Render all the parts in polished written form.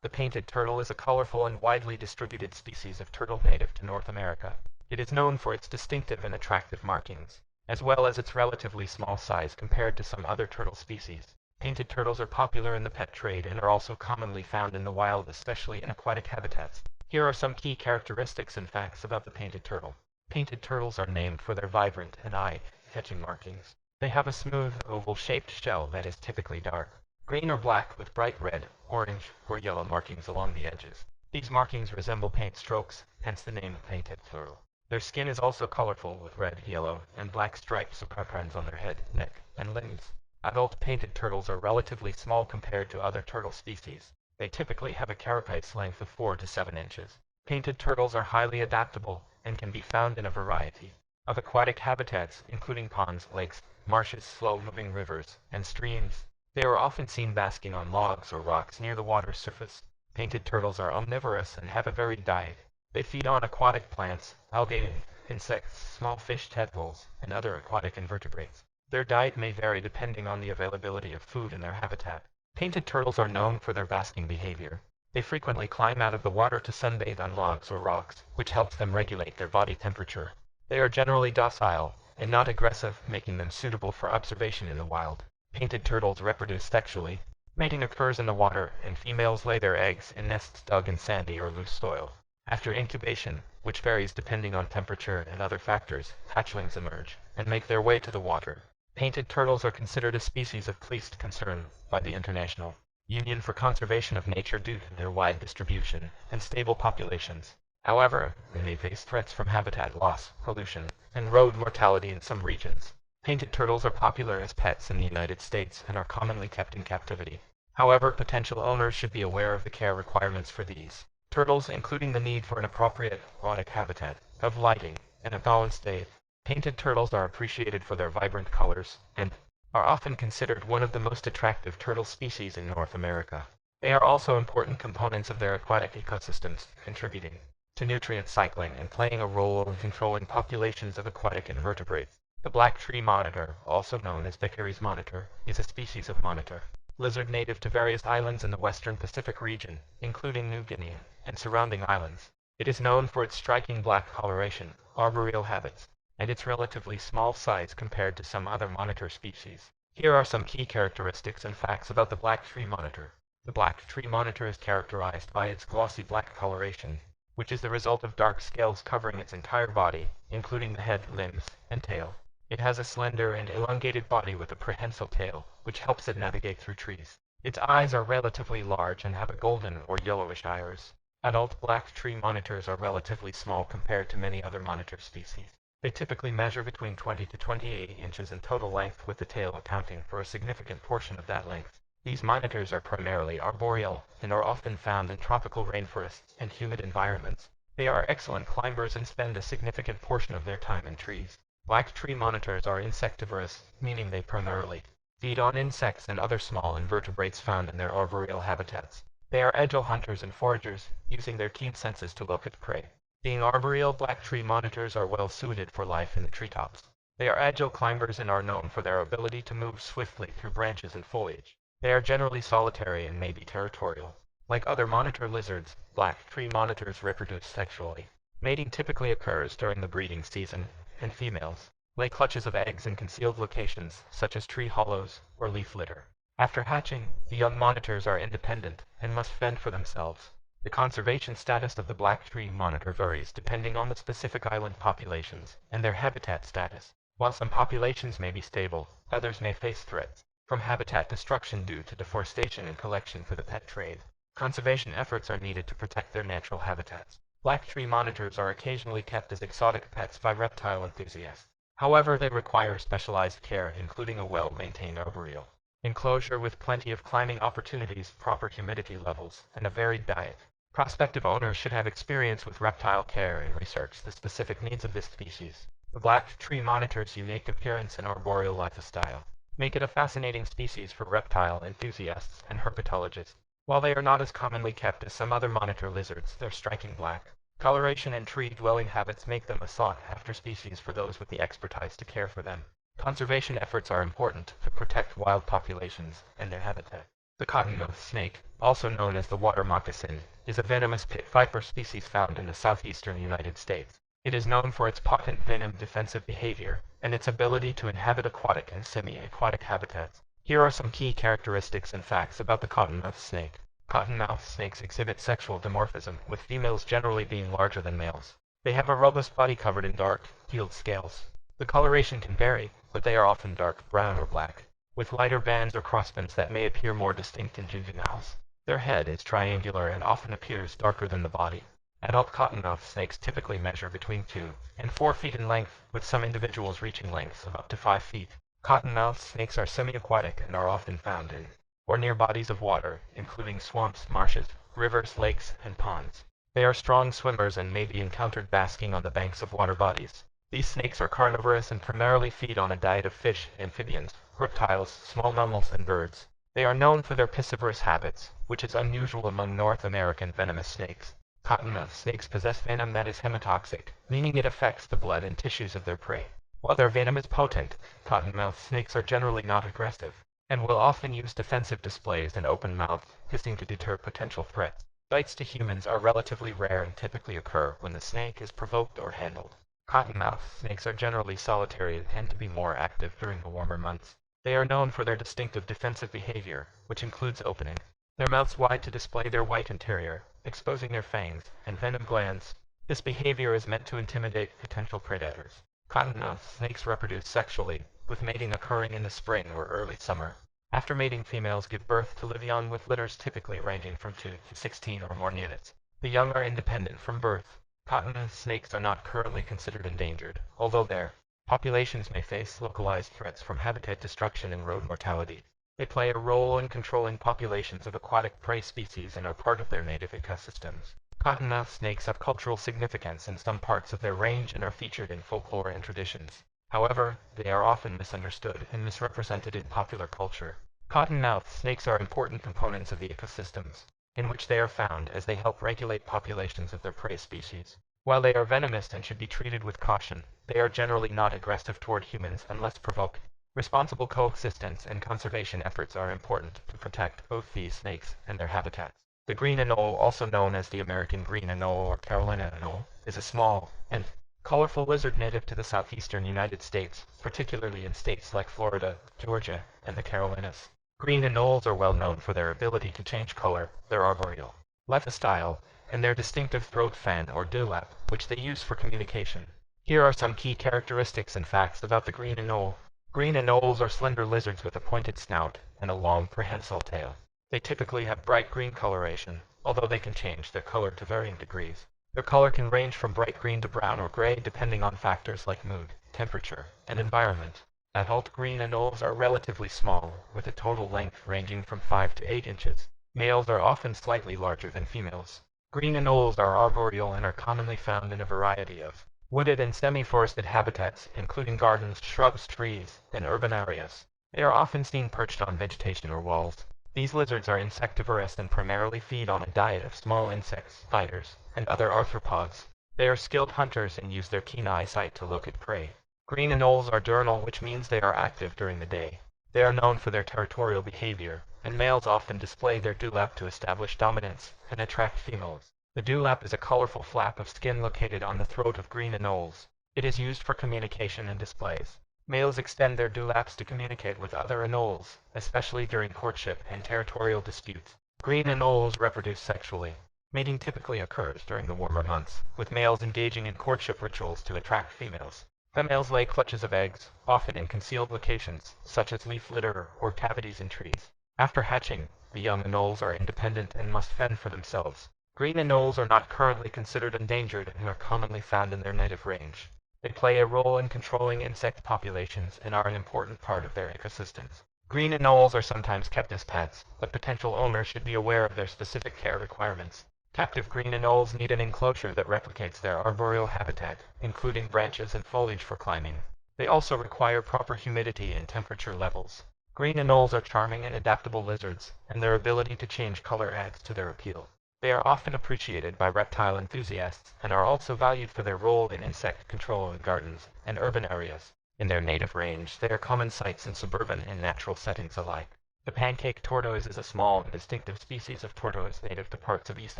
The painted turtle is a colorful and widely distributed species of turtle native to North America. It is known for its distinctive and attractive markings, as well as its relatively small size compared to some other turtle species. Painted turtles are popular in the pet trade and are also commonly found in the wild, especially in aquatic habitats. Here are some key characteristics and facts about the painted turtle. Painted turtles are named for their vibrant and eye-catching markings. They have a smooth, oval-shaped shell that is typically dark green or black with bright red, orange, or yellow markings along the edges. These markings resemble paint strokes, hence the name painted turtle. Their skin is also colorful with red, yellow, and black stripes or patterns on their head, neck, and limbs. Adult painted turtles are relatively small compared to other turtle species. They typically have a carapace length of 4 to 7 inches. Painted turtles are highly adaptable and can be found in a variety of aquatic habitats, including ponds, lakes, marshes, slow-moving rivers, and streams. They are often seen basking on logs or rocks near the water's surface. Painted turtles are omnivorous and have a varied diet. They feed on aquatic plants, algae, insects, small fish, tadpoles, and other aquatic invertebrates. Their diet may vary depending on the availability of food in their habitat. Painted turtles are known for their basking behavior. They frequently climb out of the water to sunbathe on logs or rocks, which helps them regulate their body temperature. They are generally docile and not aggressive, making them suitable for observation in the wild. Painted turtles reproduce sexually. Mating occurs in the water, and females lay their eggs in nests dug in sandy or loose soil. After incubation, which varies depending on temperature and other factors, hatchlings emerge and make their way to the water. Painted turtles are considered a species of least concern by the International Union for Conservation of Nature due to their wide distribution and stable populations. However, they may face threats from habitat loss, pollution, and road mortality in some regions. Painted turtles are popular as pets in the United States and are commonly kept in captivity. However, potential owners should be aware of the care requirements for these turtles, including the need for an appropriate aquatic habitat, of lighting, and a balanced diet. Painted turtles are appreciated for their vibrant colors and are often considered one of the most attractive turtle species in North America. They are also important components of their aquatic ecosystems, contributing to nutrient cycling and playing a role in controlling populations of aquatic invertebrates. The black tree monitor, also known as Beckery's monitor, is a species of monitor lizard native to various islands in the western Pacific region, including New Guinea and surrounding islands. It is known for its striking black coloration, arboreal habits, and its relatively small size compared to some other monitor species. Here are some key characteristics and facts about the black tree monitor. The black tree monitor is characterized by its glossy black coloration, which is the result of dark scales covering its entire body, including the head, limbs, and tail. It has a slender and elongated body with a prehensile tail, which helps it navigate through trees. Its eyes are relatively large and have a golden or yellowish iris. Adult black tree monitors are relatively small compared to many other monitor species. They typically measure between 20 to 28 inches in total length, with the tail accounting for a significant portion of that length. These monitors are primarily arboreal and are often found in tropical rainforests and humid environments. They are excellent climbers and spend a significant portion of their time in trees. Black tree monitors are insectivorous, meaning they primarily feed on insects and other small invertebrates found in their arboreal habitats. They are agile hunters and foragers, using their keen senses to locate prey. Being arboreal, black tree monitors are well suited for life in the treetops. They are agile climbers and are known for their ability to move swiftly through branches and foliage. They are generally solitary and may be territorial. Like other monitor lizards, black tree monitors reproduce sexually. Mating typically occurs during the breeding season, and females lay clutches of eggs in concealed locations, such as tree hollows or leaf litter. After hatching, the young monitors are independent and must fend for themselves. The conservation status of the black tree monitor varies depending on the specific island populations and their habitat status. While some populations may be stable, others may face threats from habitat destruction due to deforestation and collection for the pet trade. Conservation efforts are needed to protect their natural habitats. Black tree monitors are occasionally kept as exotic pets by reptile enthusiasts. However, they require specialized care, including a well-maintained arboreal enclosure with plenty of climbing opportunities, proper humidity levels, and a varied diet. Prospective owners should have experience with reptile care and research the specific needs of this species. The black tree monitor's unique appearance and arboreal lifestyle make it a fascinating species for reptile enthusiasts and herpetologists. While they are not as commonly kept as some other monitor lizards, their striking black coloration and tree-dwelling habits make them a sought-after species for those with the expertise to care for them. Conservation efforts are important to protect wild populations and their habitat. The cottonmouth snake, also known as the water moccasin, is a venomous pit viper species found in the southeastern United States. It is known for its potent venom defensive behavior and its ability to inhabit aquatic and semi-aquatic habitats. Here are some key characteristics and facts about the cottonmouth snake. Cottonmouth snakes exhibit sexual dimorphism, with females generally being larger than males. They have a robust body covered in dark, keeled scales. The coloration can vary, but they are often dark brown or black, with lighter bands or crossbands that may appear more distinct in juveniles. Their head is triangular and often appears darker than the body. Adult cottonmouth snakes typically measure between 2 and 4 feet in length, with some individuals reaching lengths of up to 5 feet. Cottonmouth snakes are semi-aquatic and are often found in or near bodies of water, including swamps, marshes, rivers, lakes, and ponds. They are strong swimmers and may be encountered basking on the banks of water bodies. These snakes are carnivorous and primarily feed on a diet of fish, amphibians, reptiles, small mammals, and birds. They are known for their piscivorous habits, which is unusual among North American venomous snakes. Cottonmouth snakes possess venom that is hemotoxic, meaning it affects the blood and tissues of their prey. While their venom is potent, cottonmouth snakes are generally not aggressive, and will often use defensive displays and open-mouthed hissing to deter potential threats. Bites to humans are relatively rare and typically occur when the snake is provoked or handled. Cottonmouth snakes are generally solitary and tend to be more active during the warmer months. They are known for their distinctive defensive behavior, which includes opening their mouths wide to display their white interior, exposing their fangs and venom glands. This behavior is meant to intimidate potential predators. Cottonmouth snakes reproduce sexually, with mating occurring in the spring or early summer. After mating, females give birth to live young with litters typically ranging from 2 to 16 or more units. The young are independent from birth. Cottonmouth snakes are not currently considered endangered, although their populations may face localized threats from habitat destruction and road mortality. They play a role in controlling populations of aquatic prey species and are part of their native ecosystems. Cottonmouth snakes have cultural significance in some parts of their range and are featured in folklore and traditions. However, they are often misunderstood and misrepresented in popular culture. Cottonmouth snakes are important components of the ecosystems in which they are found, as they help regulate populations of their prey species. While they are venomous and should be treated with caution, they are generally not aggressive toward humans unless provoked. Responsible coexistence and conservation efforts are important to protect both these snakes and their habitats. The green anole, also known as the American green anole or Carolina anole, is a small and colorful lizard native to the southeastern United States, particularly in states like Florida, Georgia, and the Carolinas. Green anoles are well known for their ability to change color, their arboreal lifestyle, and their distinctive throat fan or dewlap, which they use for communication. Here are some key characteristics and facts about the green anole. Green anoles are slender lizards with a pointed snout and a long prehensile tail. They typically have bright green coloration, although they can change their color to varying degrees. Their color can range from bright green to brown or gray depending on factors like mood, temperature, and environment. Adult green anoles are relatively small, with a total length ranging from 5 to 8 inches. Males are often slightly larger than females. Green anoles are arboreal and are commonly found in a variety of wooded and semi-forested habitats, including gardens, shrubs, trees, and urban areas. They are often seen perched on vegetation or walls. These lizards are insectivorous and primarily feed on a diet of small insects, spiders, and other arthropods. They are skilled hunters and use their keen eyesight to locate prey. Green anoles are diurnal, which means they are active during the day. They are known for their territorial behavior, and males often display their dewlap to establish dominance and attract females. The dewlap is a colorful flap of skin located on the throat of green anoles. It is used for communication and displays. Males extend their dewlaps to communicate with other anoles, especially during courtship and territorial disputes. Green anoles reproduce sexually. Mating typically occurs during the warmer months, with males engaging in courtship rituals to attract females. Females lay clutches of eggs, often in concealed locations, such as leaf litter or cavities in trees. After hatching, the young anoles are independent and must fend for themselves. Green anoles are not currently considered endangered and are commonly found in their native range. They play a role in controlling insect populations and are an important part of their ecosystems. Green anoles are sometimes kept as pets, but potential owners should be aware of their specific care requirements. Captive green anoles need an enclosure that replicates their arboreal habitat, including branches and foliage for climbing. They also require proper humidity and temperature levels. Green anoles are charming and adaptable lizards, and their ability to change color adds to their appeal. They are often appreciated by reptile enthusiasts and are also valued for their role in insect control in gardens and urban areas. In their native range, they are common sights in suburban and natural settings alike. The pancake tortoise is a small and distinctive species of tortoise native to parts of East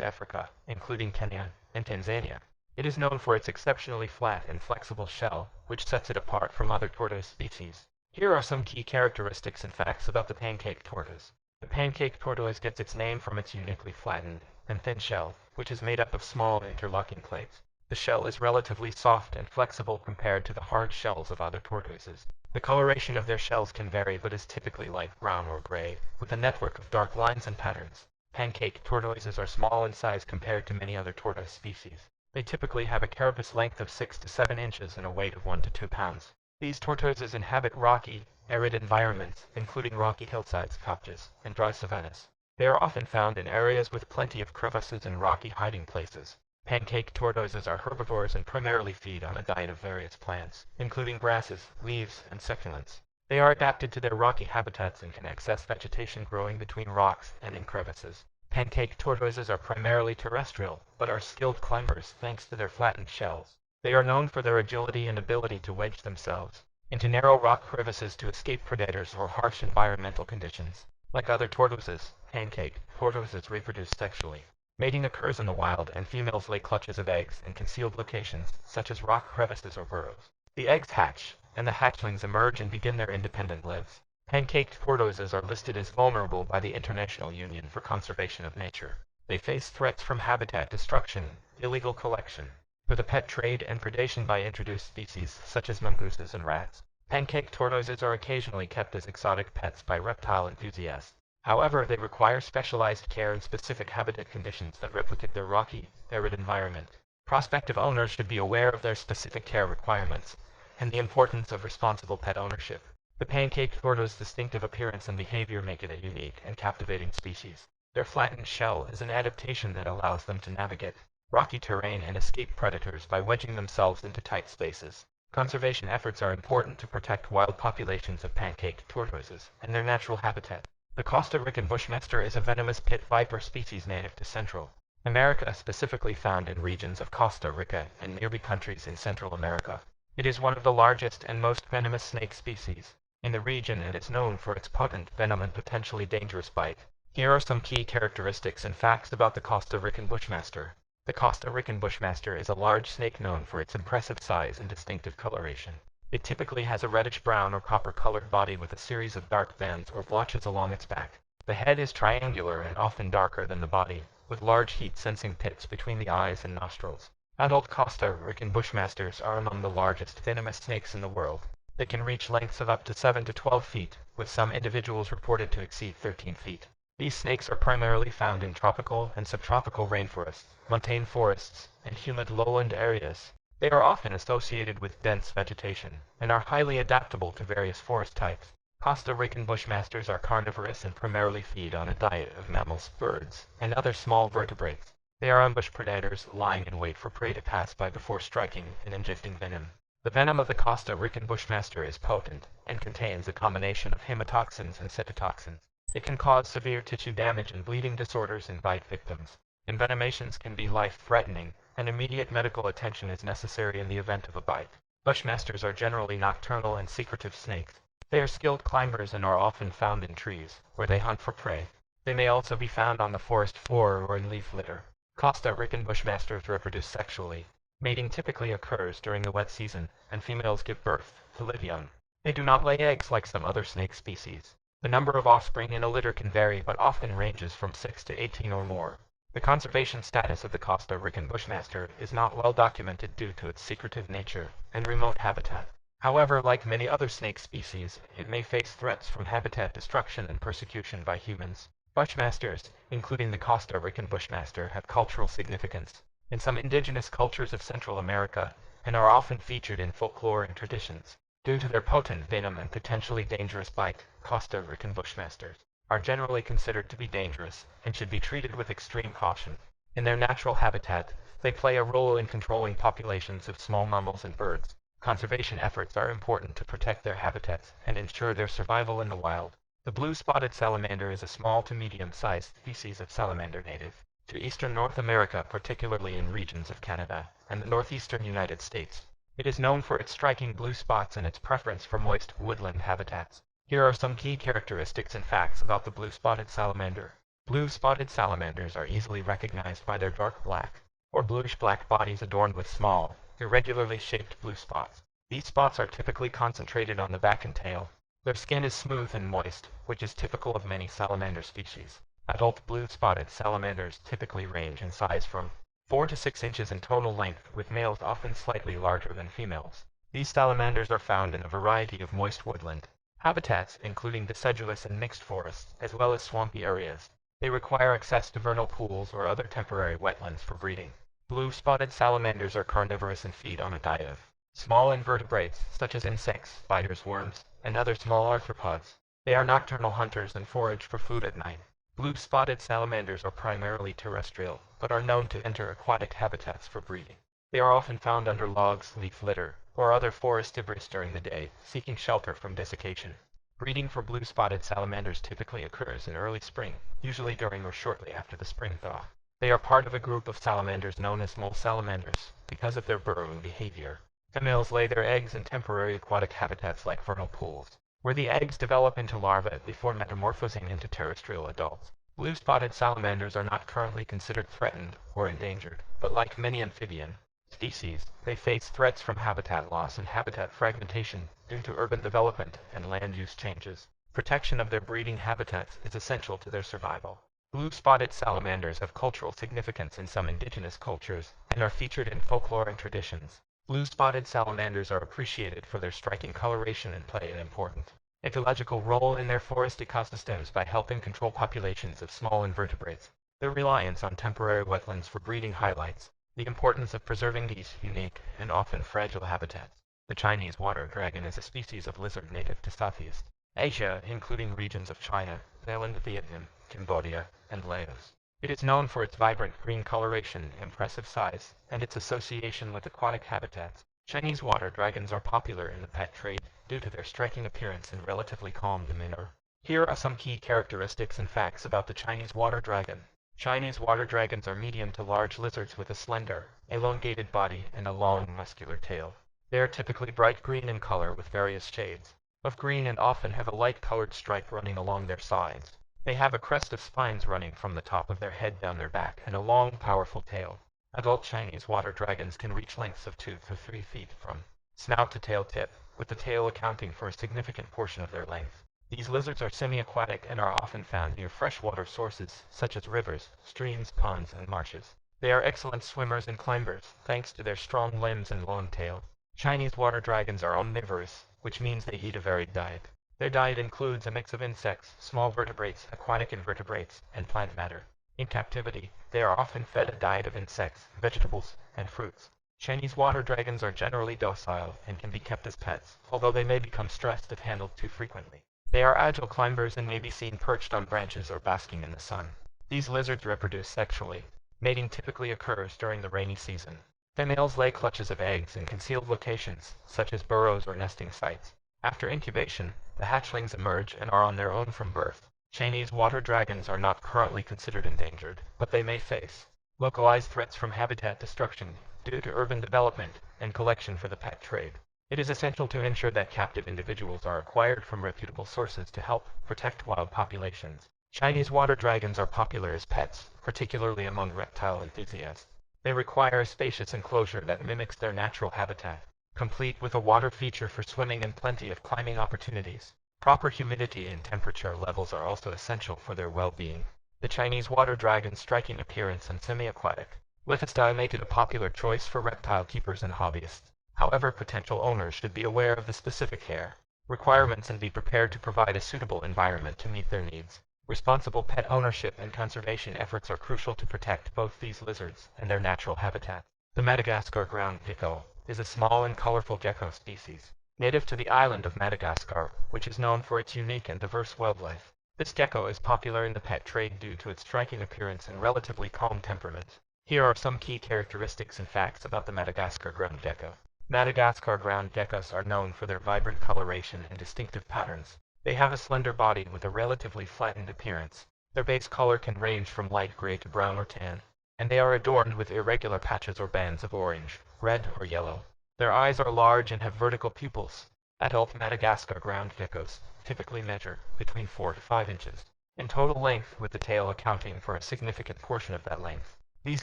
Africa, including Kenya and Tanzania. It is known for its exceptionally flat and flexible shell, which sets it apart from other tortoise species. Here are some key characteristics and facts about the pancake tortoise. The pancake tortoise gets its name from its uniquely flattened and thin shell, which is made up of small interlocking plates. The shell is relatively soft and flexible compared to the hard shells of other tortoises. The coloration of their shells can vary but is typically light brown or gray, with a network of dark lines and patterns. Pancake tortoises are small in size compared to many other tortoise species. They typically have a carapace length of 6 to 7 inches and a weight of 1 to 2 pounds. These tortoises inhabit rocky, arid environments, including rocky hillsides, kopjes, and dry savannas. They are often found in areas with plenty of crevasses and rocky hiding places. Pancake tortoises are herbivores and primarily feed on a diet of various plants, including grasses, leaves, and succulents. They are adapted to their rocky habitats and can access vegetation growing between rocks and in crevices. Pancake tortoises are primarily terrestrial, but are skilled climbers thanks to their flattened shells. They are known for their agility and ability to wedge themselves into narrow rock crevices to escape predators or harsh environmental conditions. Like other tortoises, pancake tortoises reproduce sexually. Mating occurs in the wild, and females lay clutches of eggs in concealed locations, such as rock crevices or burrows. The eggs hatch, and the hatchlings emerge and begin their independent lives. Pancake tortoises are listed as vulnerable by the International Union for Conservation of Nature. They face threats from habitat destruction, illegal collection, for the pet trade, and predation by introduced species such as mongooses and rats. Pancake tortoises are occasionally kept as exotic pets by reptile enthusiasts. However, they require specialized care and specific habitat conditions that replicate their rocky, arid environment. Prospective owners should be aware of their specific care requirements and the importance of responsible pet ownership. The pancake tortoise's distinctive appearance and behavior make it a unique and captivating species. Their flattened shell is an adaptation that allows them to navigate rocky terrain and escape predators by wedging themselves into tight spaces. Conservation efforts are important to protect wild populations of pancake tortoises and their natural habitat. The Costa Rican bushmaster is a venomous pit viper species native to Central America, specifically found in regions of Costa Rica and nearby countries in Central America. It is one of the largest and most venomous snake species in the region, and is known for its potent venom and potentially dangerous bite. Here are some key characteristics and facts about the Costa Rican bushmaster. The Costa Rican bushmaster is a large snake known for its impressive size and distinctive coloration. It typically has a reddish-brown or copper-colored body with a series of dark bands or blotches along its back. The head is triangular and often darker than the body, with large heat-sensing pits between the eyes and nostrils. Adult Costa Rican bushmasters are among the largest venomous snakes in the world. They can reach lengths of up to 7 to 12 feet, with some individuals reported to exceed 13 feet. These snakes are primarily found in tropical and subtropical rainforests, montane forests, and humid lowland areas. They are often associated with dense vegetation, and are highly adaptable to various forest types. Costa Rican bushmasters are carnivorous and primarily feed on a diet of mammals, birds, and other small vertebrates. They are ambush predators, lying in wait for prey to pass by before striking and injecting venom. The venom of the Costa Rican bushmaster is potent, and contains a combination of hemotoxins and cytotoxins. It can cause severe tissue damage and bleeding disorders in bite victims. Envenomations can be life-threatening, and immediate medical attention is necessary in the event of a bite. Bushmasters are generally nocturnal and secretive snakes. They are skilled climbers and are often found in trees, where they hunt for prey. They may also be found on the forest floor or in leaf litter. Costa Rican bushmasters reproduce sexually. Mating typically occurs during the wet season, and females give birth to live young. They do not lay eggs like some other snake species. The number of offspring in a litter can vary, but often ranges from 6 to 18 or more. The conservation status of the Costa Rican bushmaster is not well documented due to its secretive nature and remote habitat. However, like many other snake species, it may face threats from habitat destruction and persecution by humans. Bushmasters, including the Costa Rican bushmaster, have cultural significance in some indigenous cultures of Central America, and are often featured in folklore and traditions. Due to their potent venom and potentially dangerous bite, Costa Rican bushmasters are generally considered to be dangerous and should be treated with extreme caution. In their natural habitat, they play a role in controlling populations of small mammals and birds. Conservation efforts are important to protect their habitats and ensure their survival in the wild. The blue-spotted salamander is a small to medium-sized species of salamander native to eastern North America, particularly in regions of Canada and the northeastern United States. It is known for its striking blue spots and its preference for moist woodland habitats. Here are some key characteristics and facts about the blue-spotted salamander. Blue-spotted salamanders are easily recognized by their dark black or bluish-black bodies adorned with small, irregularly shaped blue spots. These spots are typically concentrated on the back and tail. Their skin is smooth and moist, which is typical of many salamander species. Adult blue-spotted salamanders typically range in size from 4 to 6 inches in total length, with males often slightly larger than females. These salamanders are found in a variety of moist woodland habitats, including deciduous and mixed forests, as well as swampy areas. They require access to vernal pools or other temporary wetlands for breeding. Blue-spotted salamanders are carnivorous and feed on a diet of small invertebrates, such as insects, spiders, worms, and other small arthropods. They are nocturnal hunters and forage for food at night. Blue-spotted salamanders are primarily terrestrial, but are known to enter aquatic habitats for breeding. They are often found under logs, leaf litter, or other forest debris during the day, seeking shelter from desiccation. Breeding for blue-spotted salamanders typically occurs in early spring, usually during or shortly after the spring thaw. They are part of a group of salamanders known as mole salamanders, because of their burrowing behavior. Females lay their eggs in temporary aquatic habitats like vernal pools, where the eggs develop into larvae before metamorphosing into terrestrial adults. Blue-spotted salamanders are not currently considered threatened or endangered, but like many amphibian species, they face threats from habitat loss and habitat fragmentation due to urban development and land use changes. Protection of their breeding habitats is essential to their survival. Blue-spotted salamanders have cultural significance in some indigenous cultures and are featured in folklore and traditions. Blue-spotted salamanders are appreciated for their striking coloration and play an important ecological role in their forest ecosystems by helping control populations of small invertebrates. Their reliance on temporary wetlands for breeding highlights the importance of preserving these unique and often fragile habitats. The Chinese water dragon is a species of lizard native to Southeast Asia, including regions of China, Thailand, Vietnam, Cambodia, and Laos. It is known for its vibrant green coloration, impressive size, and its association with aquatic habitats. Chinese water dragons are popular in the pet trade due to their striking appearance and relatively calm demeanor. Here are some key characteristics and facts about the Chinese water dragon. Chinese water dragons are medium to large lizards with a slender, elongated body and a long, muscular tail. They are typically bright green in color with various shades of green and often have a light-colored stripe running along their sides. They have a crest of spines running from the top of their head down their back and a long, powerful tail. Adult Chinese water dragons can reach lengths of 2 to 3 feet from snout to tail tip, with the tail accounting for a significant portion of their length. These lizards are semi-aquatic and are often found near freshwater sources, such as rivers, streams, ponds, and marshes. They are excellent swimmers and climbers, thanks to their strong limbs and long tail. Chinese water dragons are omnivorous, which means they eat a varied diet. Their diet includes a mix of insects, small vertebrates, aquatic invertebrates, and plant matter. In captivity, they are often fed a diet of insects, vegetables, and fruits. Chinese water dragons are generally docile and can be kept as pets, although they may become stressed if handled too frequently. They are agile climbers and may be seen perched on branches or basking in the sun. These lizards reproduce sexually. Mating typically occurs during the rainy season. Females lay clutches of eggs in concealed locations, such as burrows or nesting sites. After incubation, the hatchlings emerge and are on their own from birth. Chinese water dragons are not currently considered endangered, but they may face localized threats from habitat destruction due to urban development and collection for the pet trade. It is essential to ensure that captive individuals are acquired from reputable sources to help protect wild populations. Chinese water dragons are popular as pets, particularly among reptile enthusiasts. They require a spacious enclosure that mimics their natural habitat, complete with a water feature for swimming and plenty of climbing opportunities. Proper humidity and temperature levels are also essential for their well-being. The Chinese water dragon's striking appearance and semi-aquatic lifestyle make it a popular choice for reptile keepers and hobbyists. However, potential owners should be aware of the specific care requirements and be prepared to provide a suitable environment to meet their needs. Responsible pet ownership and conservation efforts are crucial to protect both these lizards and their natural habitat. The Madagascar ground gecko is a small and colorful gecko species, native to the island of Madagascar, which is known for its unique and diverse wildlife. This gecko is popular in the pet trade due to its striking appearance and relatively calm temperament. Here are some key characteristics and facts about the Madagascar ground gecko. Madagascar ground geckos are known for their vibrant coloration and distinctive patterns. They have a slender body with a relatively flattened appearance. Their base color can range from light gray to brown or tan, and they are adorned with irregular patches or bands of orange, red, or yellow. Their eyes are large and have vertical pupils, Adult Madagascar ground geckos typically measure between 4 to 5 inches in total length, with the tail accounting for a significant portion of that length. These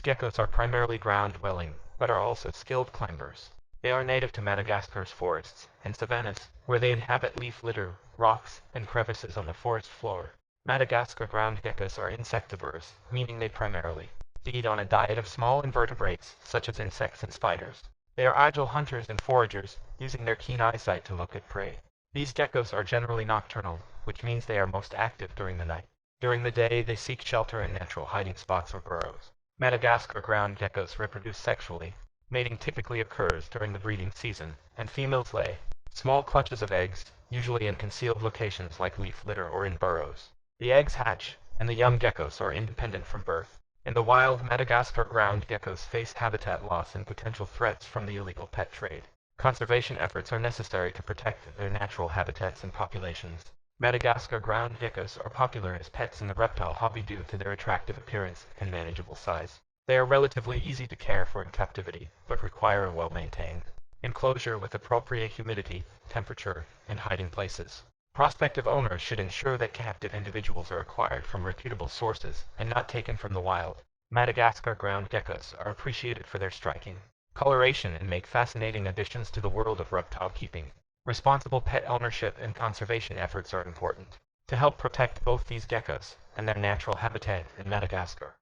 geckos are primarily ground-dwelling, but are also skilled climbers. They are native to Madagascar's forests and savannas, where they inhabit leaf litter, rocks, and crevices on the forest floor. Madagascar ground geckos are insectivores, meaning they primarily feed on a diet of small invertebrates, such as insects and spiders. They are agile hunters and foragers, using their keen eyesight to look at prey. These geckos are generally nocturnal, which means they are most active during the night. During the day, they seek shelter in natural hiding spots or burrows. Madagascar ground geckos reproduce sexually. Mating typically occurs during the breeding season, and females lay small clutches of eggs, usually in concealed locations like leaf litter or in burrows. The eggs hatch, and the young geckos are independent from birth. In the wild, Madagascar ground geckos face habitat loss and potential threats from the illegal pet trade. Conservation efforts are necessary to protect their natural habitats and populations. Madagascar ground geckos are popular as pets in the reptile hobby due to their attractive appearance and manageable size. They are relatively easy to care for in captivity, but require a well-maintained enclosure with appropriate humidity, temperature, and hiding places. Prospective owners should ensure that captive individuals are acquired from reputable sources and not taken from the wild. Madagascar ground geckos are appreciated for their striking coloration and make fascinating additions to the world of reptile keeping. Responsible pet ownership and conservation efforts are important to help protect both these geckos and their natural habitat in Madagascar.